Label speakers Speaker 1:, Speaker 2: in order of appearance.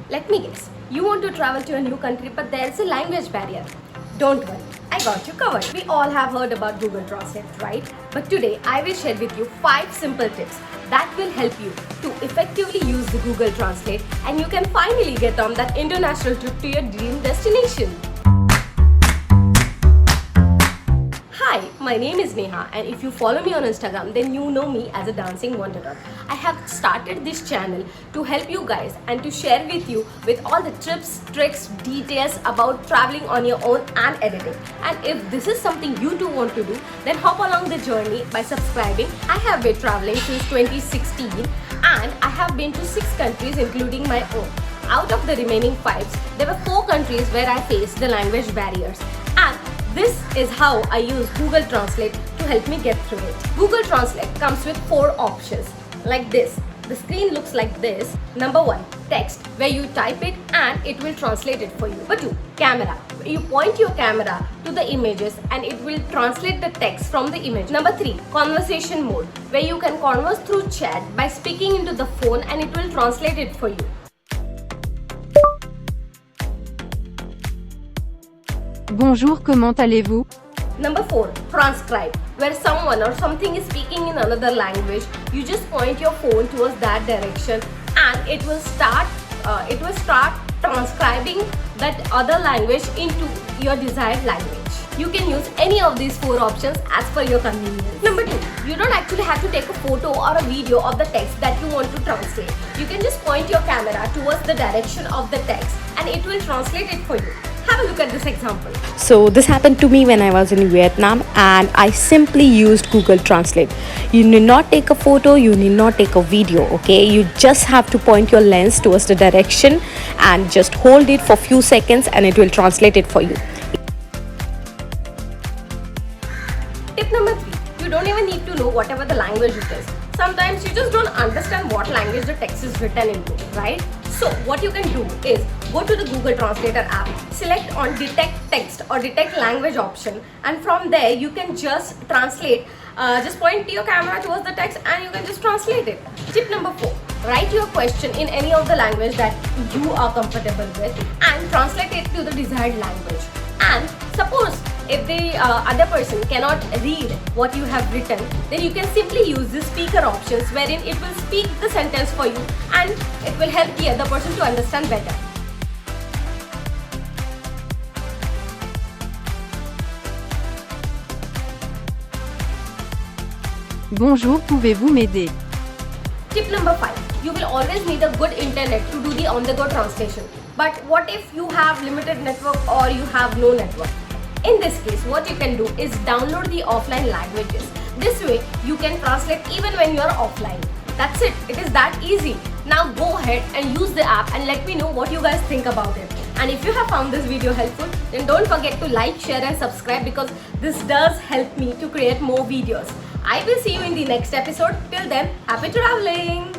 Speaker 1: Let me guess, you want to travel to a new country but there's a language barrier. Don't worry, I got you covered. We all have heard about Google Translate, right? But today I will share with you 5 simple tips that will help you to effectively use the Google Translate and you can finally get on that international trip to your dream destination. Hi, my name is Neha, and if you follow me on Instagram, then you know me as a dancing wanderer. I have started this channel to help you guys and to share with you with all the tips, tricks, details about traveling on your own and editing. And if this is something you too want to do, then hop along the journey by subscribing. I have been traveling since 2016 and I have been to 6 countries including my own. Out of the remaining 5, there were 4 countries where I faced the language barriers. And this is how I use Google Translate to help me get through it. Google Translate comes with 4 options like this. The screen looks like this. Number 1, text, where you type it and it will translate it for you. Number 2, camera. You point your camera to the images and it will translate the text from the image. Number 3, conversation mode, where you can converse through chat by speaking into the phone and it will translate it for you.
Speaker 2: Bonjour, comment allez-vous?
Speaker 1: Number 4, transcribe, where someone or something is speaking in another language. You just point your phone towards that direction and it will start transcribing that other language into your desired language. You can use any of these 4 options as per your convenience. Number 2, you don't actually have to take a photo or a video of the text that you want to translate. You can just point your camera towards the direction of the text and it will translate it for you. Have a look at this example.
Speaker 3: So this happened to me when I was in Vietnam and I simply used Google Translate. You need not take a photo, you need not take a video, okay? You just have to point your lens towards the direction and just hold it for few seconds and it will translate it for you.
Speaker 1: Tip number 3, you don't even need to know whatever the language it is. Sometimes you just don't understand what language the text is written into, right? So what you can do is go to the Google Translator app, select on detect text or detect language option, and from there you can just translate. Just point your camera towards the text and you can just translate it. Tip number 4, write your question in any of the language that you are comfortable with and translate it to the desired language. And suppose if the other person cannot read what you have written, then you can simply use the speaker options wherein it will speak the sentence for you and it will help the other person to understand better.
Speaker 2: Bonjour, pouvez-vous m'aider?
Speaker 1: Tip number 5, you will always need a good internet to do the on-the-go translation. But what if you have limited network or you have no network? In this case, what you can do is download the offline languages. This way, you can translate even when you are offline. That's it. It is that easy. Now go ahead and use the app and let me know what you guys think about it. And if you have found this video helpful, then don't forget to like, share and subscribe because this does help me to create more videos. I will see you in the next episode. Till then, happy traveling!